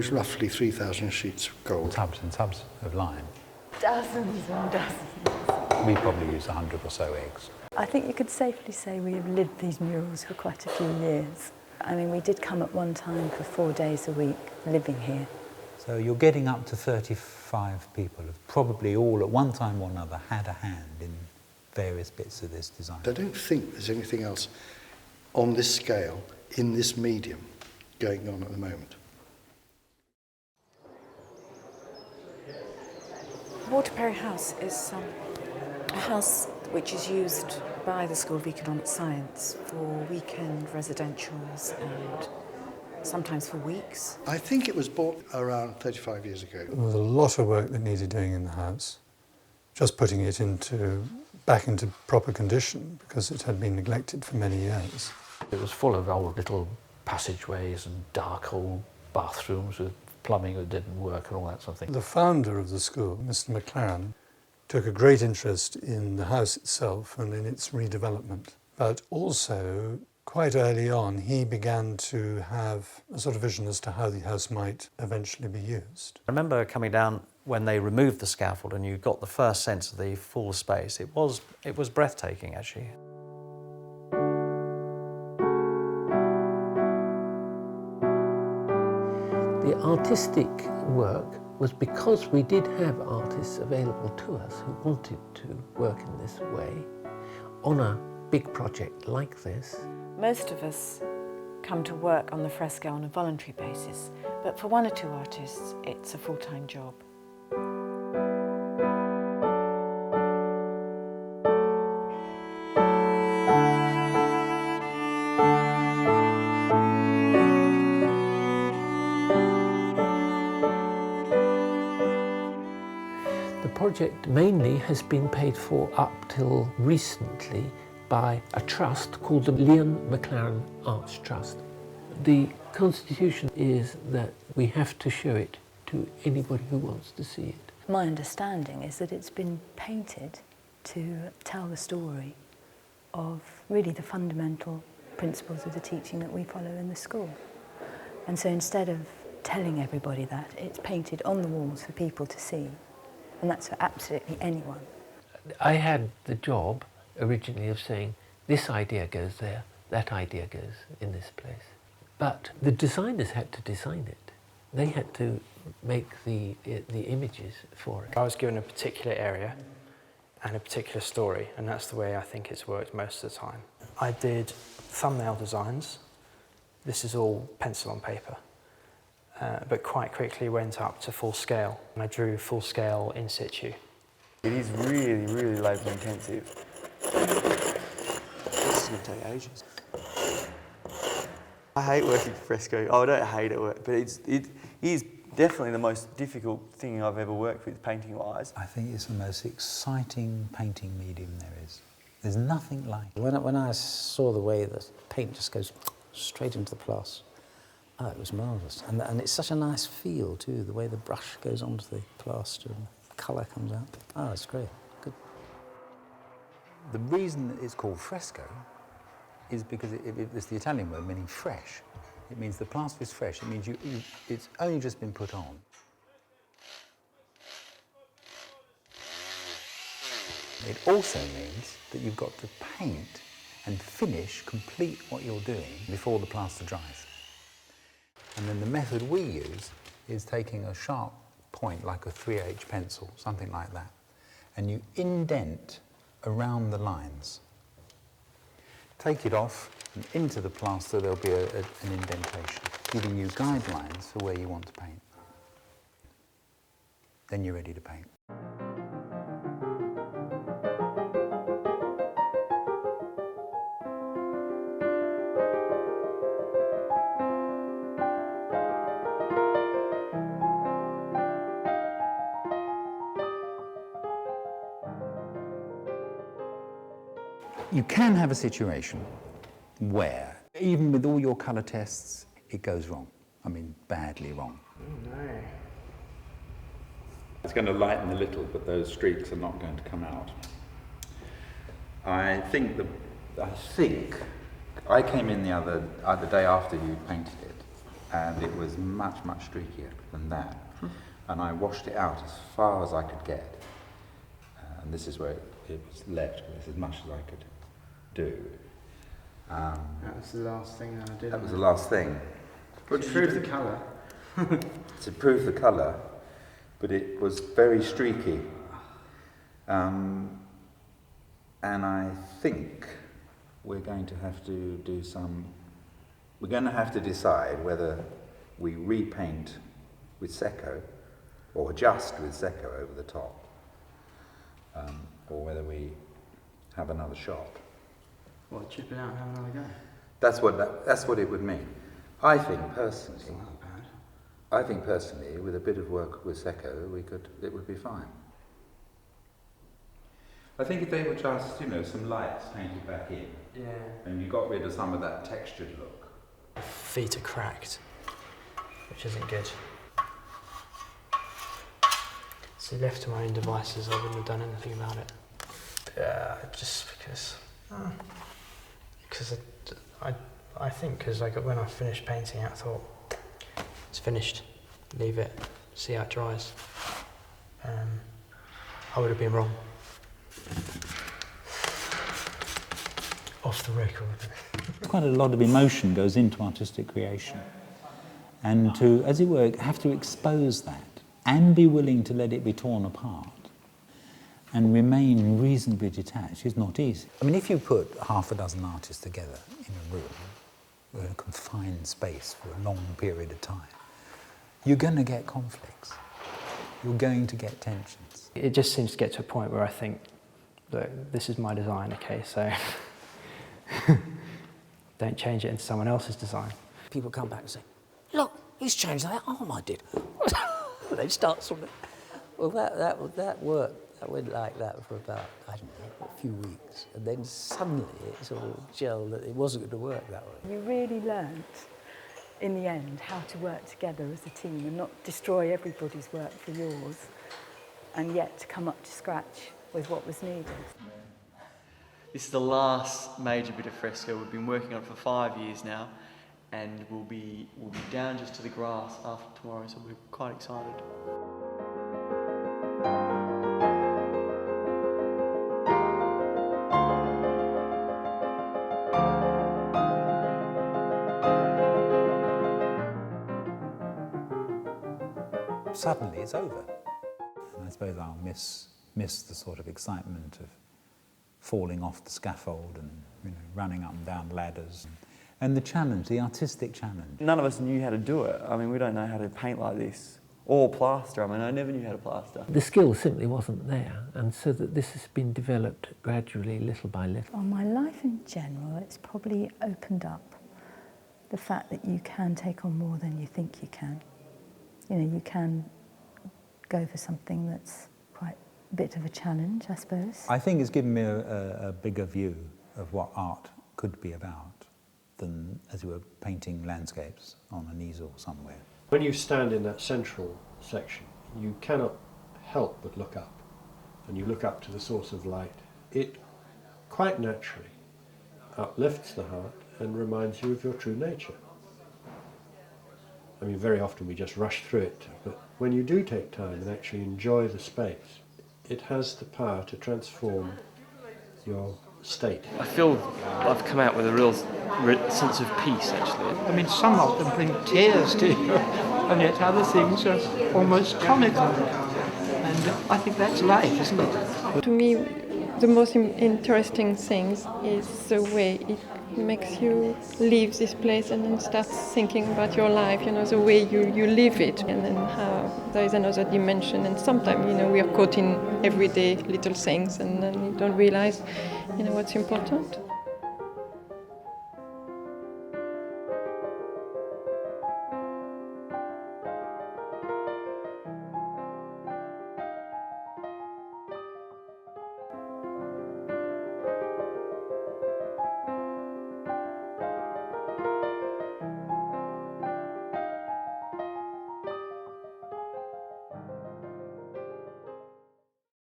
use roughly 3,000 sheets of gold. Tubs and tubs of lime. Dozens and dozens. We probably use 100 or so eggs. I think you could safely say we have lived these murals for quite a few years. I mean, we did come at one time for 4 days a week living here. So you're getting up to 35 people who've probably all at one time or another had a hand in various bits of this design. I don't think there's anything else on this scale, in this medium, going on at the moment. Waterperry House is a house which is used by the School of Economic Science for weekend residentials and sometimes for weeks. I think it was bought around 35 years ago. There was a lot of work that needed doing in the house, just putting it back into proper condition because it had been neglected for many years. It was full of old little passageways and dark old bathrooms with plumbing that didn't work and all that sort of thing. The founder of the school, Mr. McLaren, took a great interest in the house itself and in its redevelopment. But also, quite early on, he began to have a sort of vision as to how the house might eventually be used. I remember coming down when they removed the scaffold and you got the first sense of the full space. It was breathtaking, actually. The artistic work was because we did have artists available to us who wanted to work in this way on a big project like this. Most of us come to work on the fresco on a voluntary basis, but for one or two artists, it's a full-time job. The project mainly has been paid for up till recently by a trust called the Leon McLaren Arts Trust. The constitution is that we have to show it to anybody who wants to see it. My understanding is that it's been painted to tell the story of really the fundamental principles of the teaching that we follow in the school. And so instead of telling everybody that, it's painted on the walls for people to see. And that's for absolutely anyone. I had the job originally of saying, this idea goes there, that idea goes in this place. But the designers had to design it. They had to make the images for it. I was given a particular area and a particular story, and that's the way I think it's worked most of the time. I did thumbnail designs. This is all pencil on paper. But quite quickly went up to full scale, and I drew full scale in situ. It is really, really labour intensive. This is going to take ages. I hate working for Fresco. Oh, I don't hate it, but it is definitely the most difficult thing I've ever worked with painting-wise. I think it's the most exciting painting medium there is. There's nothing like it. When I saw the way the paint just goes straight into the plaster, oh, it was marvellous. And it's such a nice feel too, the way the brush goes onto the plaster and the colour comes out. Oh, it's great. Good. The reason it's called fresco is because it's the Italian word meaning fresh. It means the plaster is fresh. It means it's only just been put on. It also means that you've got to paint and finish, complete what you're doing before the plaster dries. And then the method we use is taking a sharp point like a 3H pencil, something like that, and you indent around the lines. Take it off, and into the plaster there'll be an indentation, giving you guidelines for where you want to paint. Then you're ready to paint. You can have a situation where, even with all your colour tests, it goes wrong. I mean, badly wrong. Oh, no. It's going to lighten a little, but those streaks are not going to come out. I think I came in the other day after you painted it, and it was much, much streakier than that. And I washed it out as far as I could get. And this is where it was left, with as much as I could do. That was the last thing I did. That was the last thing. To prove the colour. To prove the colour, but it was very streaky. And I think we're going to have to do we're going to have to decide whether we repaint with Secco, or just with Secco over the top, or whether we have another shot. What, chip it out and have another go? That's what it would mean. I think personally, with a bit of work with Secco, it would be fine. I think if they were just, some lights painted back in, and you got rid of some of that textured look. The feet are cracked, which isn't good. So left to my own devices, I wouldn't have done anything about it. Yeah, just because I think when I finished painting it, I thought it's finished, leave it, see how it dries. I would have been wrong. Off the record. Quite a lot of emotion goes into artistic creation, and to, as it were, have to expose that and be willing to let it be torn apart and remain reasonably detached is not easy. I mean, if you put half a dozen artists together in a room, in a confined space for a long period of time, you're going to get conflicts. You're going to get tensions. It just seems to get to a point where I think, look, this is my design, okay, so don't change it into someone else's design. People come back and say, look, he's changed that arm I did. They start sort of, well, that worked. That went like that for about, I don't know, a few weeks. And then suddenly it sort of gelled that it wasn't going to work that way. You really learnt, in the end, how to work together as a team and not destroy everybody's work for yours, and yet to come up to scratch with what was needed. This is the last major bit of fresco. We've been working on it for 5 years now, and we'll be down just to the grass after tomorrow, so we're quite excited. Suddenly it's over. And I suppose I'll miss the sort of excitement of falling off the scaffold and running up and down ladders. And the challenge, the artistic challenge. None of us knew how to do it. I mean, we don't know how to paint like this. Or plaster. I mean, I never knew how to plaster. The skill simply wasn't there, and so that this has been developed gradually, little by little. On my life in general, it's probably opened up the fact that you can take on more than you think you can. You can go for something that's quite a bit of a challenge, I suppose. I think it's given me a bigger view of what art could be about than, as you were, painting landscapes on an easel somewhere. When you stand in that central section, you cannot help but look up, and you look up to the source of light. It quite naturally uplifts the heart and reminds you of your true nature. I mean, very often we just rush through it, but when you do take time and actually enjoy the space, it has the power to transform your state. I feel I've come out with a real sense of peace, actually. I mean, some of them bring tears to you, and yet other things are almost comical. And I think that's life, isn't it? To me, the most interesting thing is the way it makes you leave this place and then start thinking about your life, the way you live it, and then how there is another dimension. And sometimes, we are caught in everyday little things, and then you don't realize, what's important.